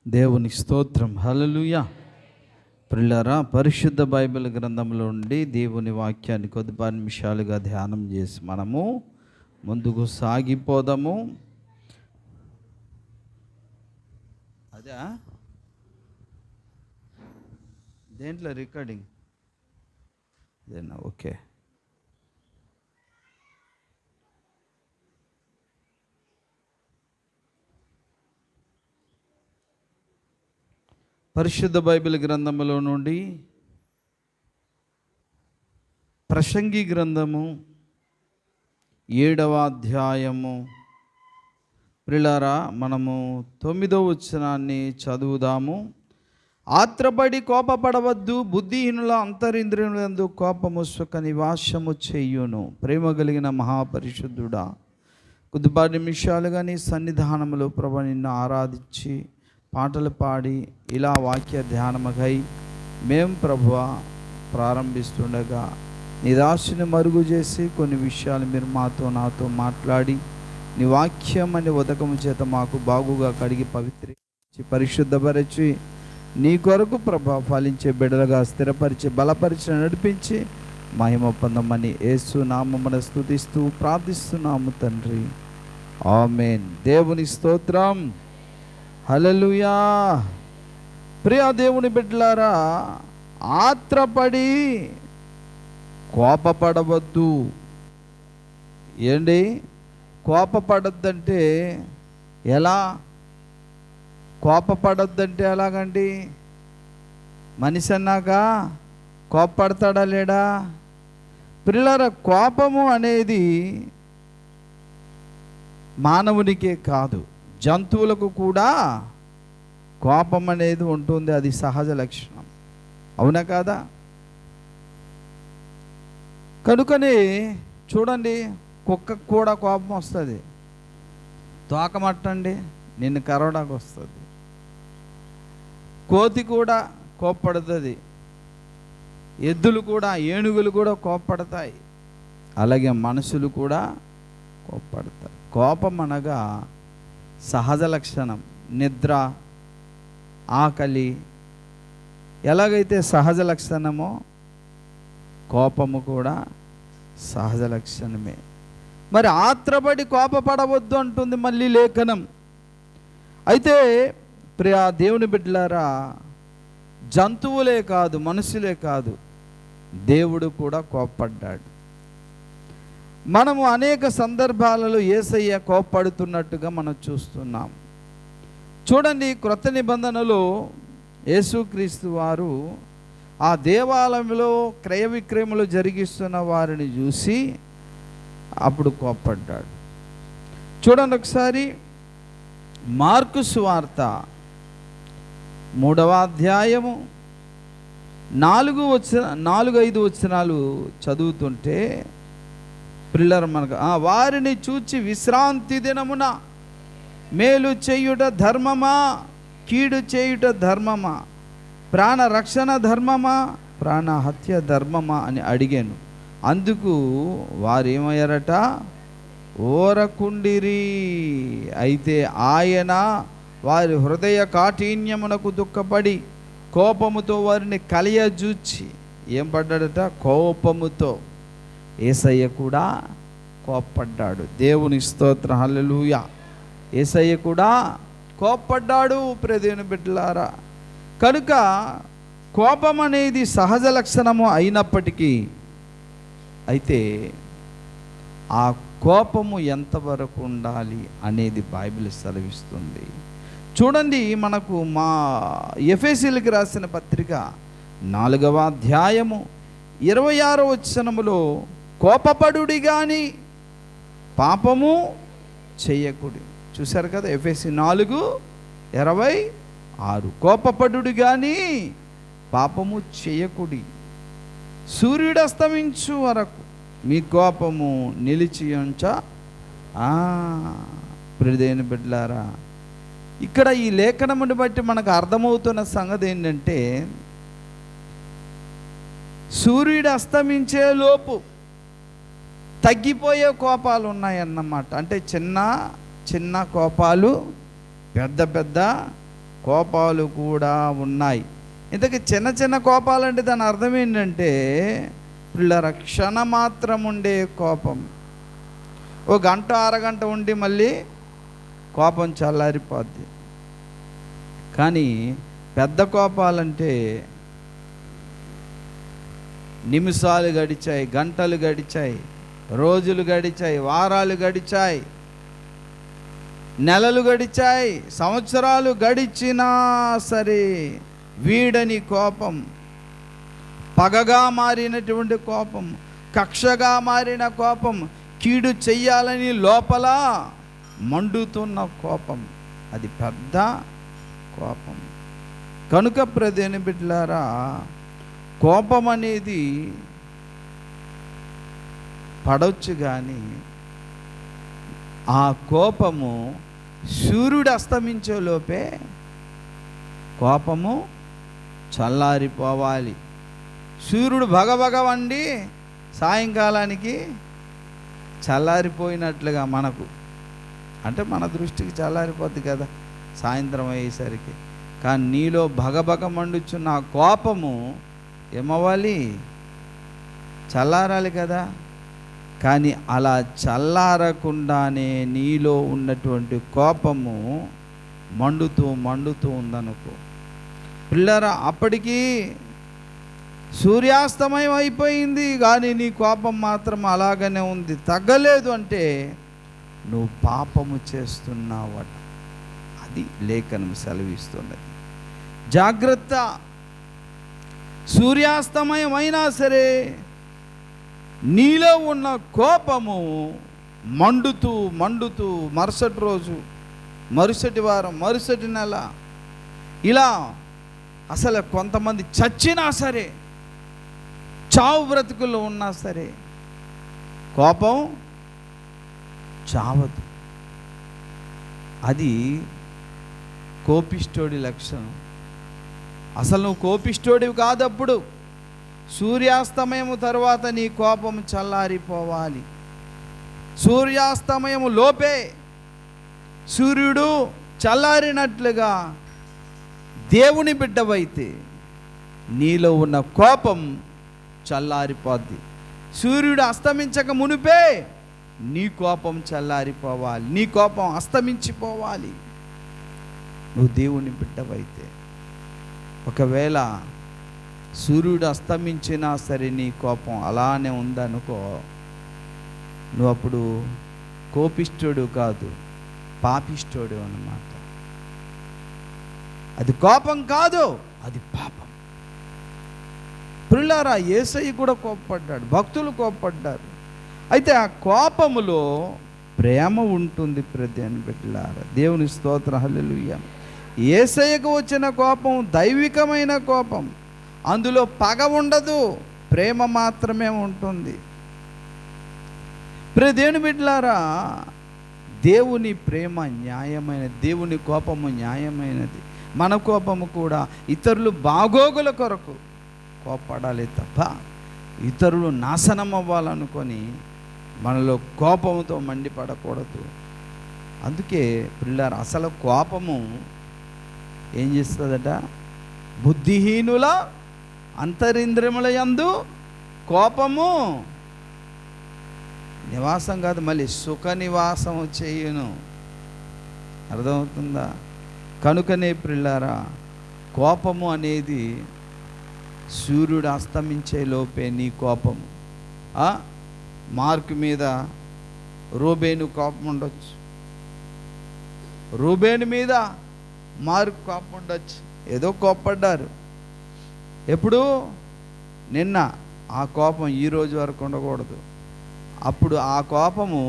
దేవుని స్తోత్రం. హల్లెలూయా. ప్రియులారా, పరిశుద్ధ బైబిల్ గ్రంథంలో నుండి దేవుని వాక్యాన్ని కొద్దిపాటి నిమిషాలుగా ధ్యానం చేసి మనము ముందుకు సాగిపోదాము. అదా దేంట్లో రికార్డింగ్ అదేనా? ఓకే. పరిశుద్ధ బైబిల్ గ్రంథములో నుండి ప్రసంగి గ్రంథము 7వ అధ్యాయము. ప్రియులారా, మనము 9వ వచనాన్ని చదువుదాము. ఆత్రపడి కోపపడవద్దు, బుద్ధిహీనుల అంతరింద్రియములందు కోపము సుఖ నివాసము చేయును. ప్రేమ కలిగిన మహాపరిశుద్ధుడా, కొద్దిపాటి నిమిషాలుగా నీ సన్నిధానములో ప్రభు నిన్ను ఆరాధించి పాటలు పాడి ఇలా వాక్య ధ్యానమకై మేము ప్రభువ ప్రారంభిస్తుండగా నీ దాసుని మరుగు చేసి కొన్ని విషయాలు మీరు నాతో మాట్లాడి నీ వాక్యం అనే ఉదకము చేత మాకు బాగుగా కడిగి పవిత్రించి పరిశుద్ధపరిచి నీ కొరకు ప్రభా ఫలించే బిడ్డలుగా స్థిరపరిచి బలపరిచి నడిపించి మహిమ పొందమని యేసు నామమున స్తుతిస్తూ ప్రార్థిస్తున్నాము తండ్రి, ఆమేన్. దేవుని స్తోత్రం. హల్లెలూయా. ప్రియ దేవుని బిడ్డలారా, ఆత్రపడి కోపపడవద్దు. ఏంటి కోపపడద్దంటే ఎలా? కోపపడద్దంటే ఎలాగండి? మనిషి అన్నాక కోపపడతాడా లేడా? ప్రియులారా, కోపము అనేది మానవునికే కాదు, జంతువులకు కూడా కోపం అనేది ఉంటుంది. అది సహజ లక్షణం, అవునా కాదా? కనుకనే చూడండి, కుక్కకు కూడా కోపం వస్తుంది. తోకమట్టండి, నిన్ను కరవడానికి వస్తుంది. కోతి కూడా కోప్పడుతుంది, ఎద్దులు కూడా, ఏనుగులు కూడా కోప్పడతాయి. అలాగే మనుషులు కూడా కోప్పడతారు. కోపం అనగా సహజ లక్షణం. నిద్ర, ఆకలి ఎలాగైతే సహజ లక్షణమో కోపము కూడా సహజ లక్షణమే. మరి ఆత్రపడి కోపపడవద్దు అంటుంది మళ్ళీ లేఖనం. అయితే ప్రియ దేవుని బిడ్డలారా, జంతువులే కాదు, మనుషులే కాదు, దేవుడు కూడా కోపపడ్డాడు. మనము అనేక సందర్భాలలో యేసయ్య కోపపడుతున్నట్టుగా మనం చూస్తున్నాం. చూడండి, క్రొత్త నిబంధనలో యేసుక్రీస్తు వారు ఆ దేవాలయంలో క్రయ విక్రయములు జరిగిస్తున్న వారిని చూసి అప్పుడు కోపపడ్డాడు. చూడండి ఒకసారి, మార్కు సువార్త 3వ అధ్యాయము 4-5 వచనాలు చదువుతుంటే ప్రిల్లర్ మనకు వారిని చూచి విశ్రాంతి దినమున మేలు చేయుట ధర్మమా, కీడు చేయుట ధర్మమా, ప్రాణ రక్షణ ధర్మమా, ప్రాణ హత్య ధర్మమా అని అడిగాను. అందుకు వారేమయ్యారట? ఓరకుండిరి. అయితే ఆయన వారి హృదయ కాఠిన్యమునకు దుఃఖపడి కోపముతో వారిని కలియజూచి ఏం పడ్డాడట? కోపముతో. యేసయ్య కూడా కోపడ్డాడు. దేవుని స్తోత్రం. హల్లెలూయా. యేసయ్య కూడా కోపడ్డాడు. ప్రియదేవుని బిడ్డలారా, కనుక కోపం అనేది సహజ లక్షణము అయినప్పటికీ, అయితే ఆ కోపము ఎంతవరకు ఉండాలి అనేది బైబిల్ సెలవిస్తుంది. చూడండి, మనకు మా ఎఫెసీయులకు రాసిన పత్రిక 4వ అధ్యాయము 26వ వచనములో కోపపడుడి గాని పాపము చెయ్యకుడి. చూశారు కదా, ఎఫెసీ 4:26. కోపపడుడి గాని పాపము చెయ్యకుడి, సూర్యుడు అస్తమించు వరకు మీ కోపము నిలిచి ఉంచ. ప్రియదేవుని బిడ్డలారా, ఇక్కడ ఈ లేఖనముని బట్టి మనకు అర్థమవుతున్న సంగతి ఏంటంటే, సూర్యుడు అస్తమించే లోపు తగ్గిపోయే కోపాలు ఉన్నాయన్నమాట. అంటే చిన్న చిన్న కోపాలు పెద్ద పెద్ద కోపాలు కూడా ఉన్నాయి. ఇంతకీ చిన్న చిన్న కోపాలంటే దాని అర్థం ఏంటంటే పిల్లల క్షణమాత్రం ఉండే కోపం. ఓ గంట అరగంట ఉండి మళ్ళీ కోపం చల్లారిపోద్ది. కానీ పెద్ద కోపాలంటే నిమిషాలు గడిచాయి, గంటలు గడిచాయి, రోజులు గడిచాయి, వారాలు గడిచాయి, నెలలు గడిచాయి, సంవత్సరాలు గడిచినా సరే వీడని కోపం, పగగా మారినటువంటి కోపం, కక్షగా మారిన కోపం, కీడు చెయ్యాలని లోపల మండుతున్న కోపం, అది పెద్ద కోపం. కనుక ప్రియమైన బిడ్డలారా, కోపం అనేది పడవచ్చు, కానీ ఆ కోపము సూర్యుడు అస్తమించే లోపే కోపము చల్లారిపోవాలి. సూర్యుడు భగభగ వండి సాయంకాలానికి చల్లారిపోయినట్లుగా మనకు, అంటే మన దృష్టికి చల్లారిపోద్ది కదా సాయంత్రం అయ్యేసరికి. కానీ నీలో భగభగ మండుచున్న ఆ కోపము ఏమవ్వాలి? చల్లారాలి కదా. కానీ అలా చల్లారకుండానే నీలో ఉన్నటువంటి కోపము మండుతూ మండుతూ ఉందనుకో పిల్లరా, అప్పటికి సూర్యాస్తమయం అయిపోయింది, కానీ నీ కోపం మాత్రం అలాగనే ఉంది, తగ్గలేదు అంటే నువ్వు పాపము చేస్తున్నావట. అది లేఖనం సెలవిస్తున్నది. జాగ్రత్త. సూర్యాస్తమయం అయినా సరే నీలో ఉన్న కోపము మండుతూ మండుతూ మరుసటి రోజు, మరుసటి వారం, మరుసటి నెల, ఇలా అసలు కొంతమంది చచ్చినా సరే, చావు బ్రతుకుల్లో ఉన్నా సరే కోపం చావదు. అది కోపిష్టోడి లక్షణం. అసలు నువ్వు కోపిష్టోడివి కాదప్పుడు. సూర్యాస్తమయం తర్వాత నీ కోపం చల్లారిపోవాలి. సూర్యాస్తమయం లోపే సూర్యుడు చల్లారినట్లుగా దేవుని బిడ్డవైతే నీలో ఉన్న కోపం చల్లారిపోద్ది. సూర్యుడు అస్తమించక మునిపే నీ కోపం చల్లారిపోవాలి, నీ కోపం అస్తమించిపోవాలి. నువ్వు దేవుని బిడ్డవైతే. ఒకవేళ సూర్యుడు అస్తమించినా సరే నీ కోపం అలానే ఉందనుకో, నువ్వు అప్పుడు కోపిష్ఠుడు కాదు, పాపిష్ఠుడు అన్నమాట. అది కోపం కాదు, అది పాపం. ప్రియులారా, యేసయ్య కూడా కోపపడ్డాడు, భక్తులు కోపపడ్డారు. అయితే ఆ కోపములో ప్రేమ ఉంటుంది. ప్రదేని బిడ్డలారా, దేవుని స్తోత్రం, హల్లెలూయా. యేసయ్యకు వచ్చిన కోపం దైవికమైన కోపం. అందులో పగ ఉండదు, ప్రేమ మాత్రమే ఉంటుంది. ప్రదేని బిడ్డలారా, దేవుని ప్రేమ న్యాయమైనది, దేవుని కోపము న్యాయమైనది. మన కోపము కూడా ఇతరులు బాగోగుల కొరకు కోపడాలి తప్ప ఇతరులు నాశనం అవ్వాలనుకొని మనలో కోపంతో మండిపడకూడదు. అందుకే పిల్లలు, అసలు కోపము ఏం చేస్తుందట? బుద్ధిహీనుల అంతరింద్రియముల యందు కోపము నివాసం కాదు, మళ్ళీ సుఖ నివాసం చేయును. అర్థమవుతుందా? కనుకనే ప్రియులారా, కోపము అనేది సూర్యుడు అస్తమించే లోపే నీ కోపము. మార్కు మీద రూబేను కోపం ఉండొచ్చు, రూబేను మీద మార్కు కోపం ఉండొచ్చు. ఏదో కోపడ్డారు. ఎప్పుడు? నిన్న. ఆ కోపం ఈరోజు వరకు ఉండకూడదు. అప్పుడు ఆ కోపము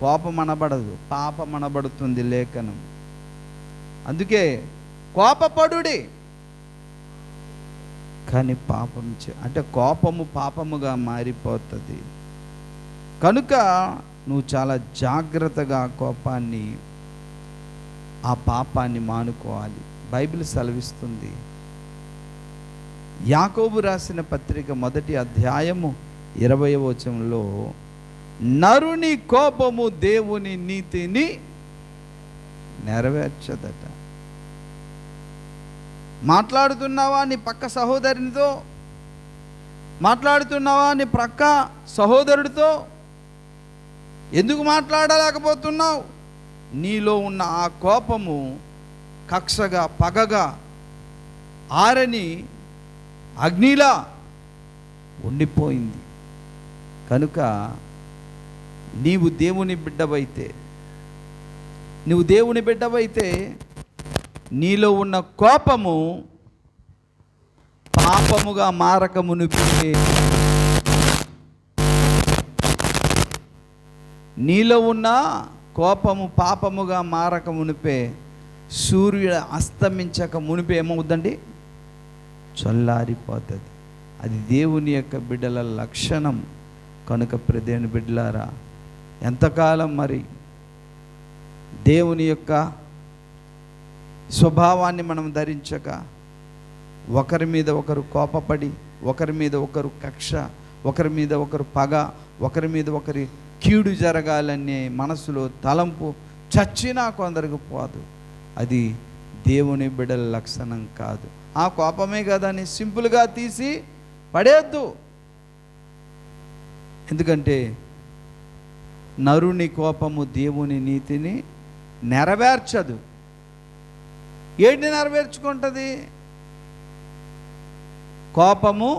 కోపం అనబడదు, పాపం అనబడుతుంది లేఖనం. అందుకే కోపపడుడి, కానీ పాపం అంటే కోపము పాపముగా మారిపోతుంది. కనుక నువ్వు చాలా జాగ్రత్తగా కోపాన్ని, ఆ పాపాన్ని మానుకోవాలి. బైబిల్ సెలవిస్తుంది. యాకోబు రాసిన పత్రిక 1వ అధ్యాయము 20వ వచనంలో, నరుని కోపము దేవుని నీతిని నెరవేర్చదట. మాట్లాడుతున్నావా నీ పక్క సహోదరునితో? మాట్లాడుతున్నావా నీ ప్రక్క సహోదరుడితో? ఎందుకు మాట్లాడలేకపోతున్నావు? నీలో ఉన్న ఆ కోపము కక్షగా, పగగా, ఆరని అగ్నిలా ఉండిపోయింది. కనుక నీవు దేవుని బిడ్డవైతే నీలో ఉన్న కోపము పాపముగా మారక మునిపే, నీలో ఉన్న కోపము పాపముగా మారక మునిపే, సూర్యుడు అస్తమించక మునిపే ఏమవుద్దండి? చల్లారిపోతుంది. అది దేవుని యొక్క బిడ్డల లక్షణం. కనుక దేవుని బిడ్డలారా, ఎంతకాలం మరి దేవుని యొక్క స్వభావాన్ని మనం ధరించక, ఒకరి మీద ఒకరు కోపపడి, ఒకరి మీద ఒకరు కక్ష, ఒకరి మీద ఒకరు పగ, ఒకరి మీద ఒకరి కీడు జరగాలనే మనసులో తలంపు చచ్చినా కొందరికి పోదు. అది దేవుని బిడ్డల లక్షణం కాదు. ఆ కోపమే కదని సింపుల్గా తీసి పడేయద్దు. ఎందుకంటే నరుని కోపము దేవుని నీతిని నెరవేర్చదు. ఏంటి నెరవేర్చుకుంటుంది? కోపము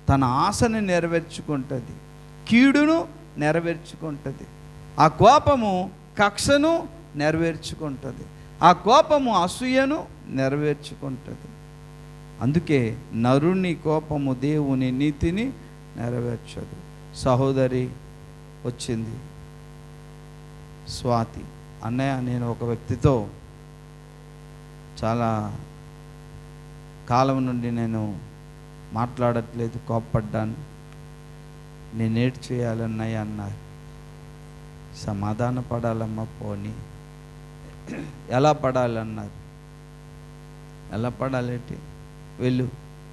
తన ఆశని నెరవేర్చుకుంటుంది, కీడును నెరవేర్చుకుంటుంది. ఆ కోపము కక్షను నెరవేర్చుకుంటుంది, ఆ కోపము అసూయను నెరవేర్చుకుంటుంది. అందుకే నరుని కోపము దేవుని నీతిని నెరవేర్చదు. సహోదరి వచ్చింది, స్వాతి, అన్నయ్య నేను ఒక వ్యక్తితో చాలా కాలం నుండి నేను మాట్లాడట్లేదు, కోప్పడ్డాను, నేనేటి చేయాలన్నయ్య అన్నారు. సమాధాన పడాలమ్మా, పోనీ ఎలా పడాలన్నారు. ఎలా పడాలేంటి? వెళ్ళు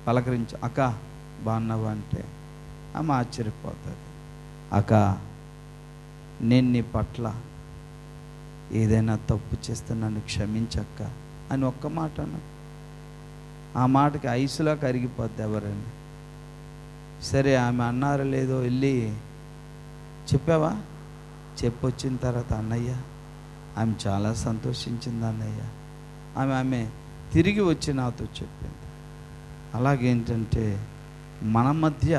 పలకరించు, అక్క బాగున్నావా అంటే ఆమె ఆశ్చర్యపోతుంది. అక్క నేను నీ పట్ల ఏదైనా తప్పు చేస్తే నన్ను క్షమించక్క అని ఒక్క మాట అన్నాను. ఆ మాటకి ఐసులా కరిగిపోద్ది ఎవరైనా. సరే ఆమె అన్నారో లేదో వెళ్ళి చెప్పావా? చెప్పొచ్చిన తర్వాత అన్నయ్య ఆమె చాలా సంతోషించింది అన్నయ్య. ఆమె తిరిగి వచ్చి నాతో చెప్పింది. అలాగేంటంటే మన మధ్య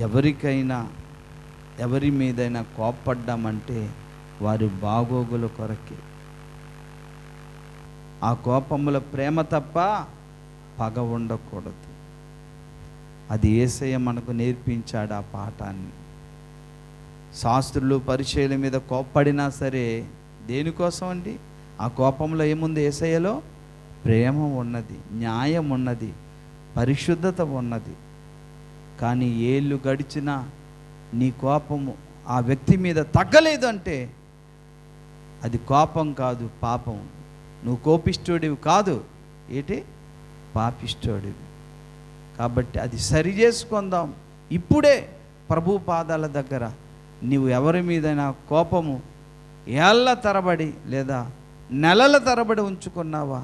ఎవరికైనా ఎవరి మీదైనా కోప్పడ్డామంటే వారి బాగోగుల కొరకే. ఆ కోపముల ప్రేమ తప్ప పగ ఉండకూడదు. అది యేసయ్య మనకు నేర్పించాడు ఆ పాఠాన్ని. శాస్త్రులు పరిచయుల మీద కోప్పడినా సరే దేనికోసం అండి? ఆ కోపంలో ఏముంది? యేసయ్యలో ప్రేమ ఉన్నది, న్యాయం ఉన్నది, పరిశుద్ధత ఉన్నది. కానీ ఏళ్ళు గడిచినా నీ కోపము ఆ వ్యక్తి మీద తగ్గలేదు అంటే అది కోపం కాదు, పాపం. నువ్వు కోపిష్టోడివి కాదు, ఏంటి? పాపిష్టోడివి. కాబట్టి అది సరి చేసుకుందాం ఇప్పుడే ప్రభు పాదాల దగ్గర. నీవు ఎవరి మీదైనా కోపము ఏళ్ళ తరబడి లేదా నెలల తరబడి ఉంచుకున్నావా?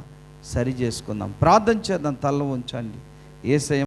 సరి చేసుకుందాం. ప్రార్థన చేద్దాం. తల్ల ఉంచండి. యేసయ్య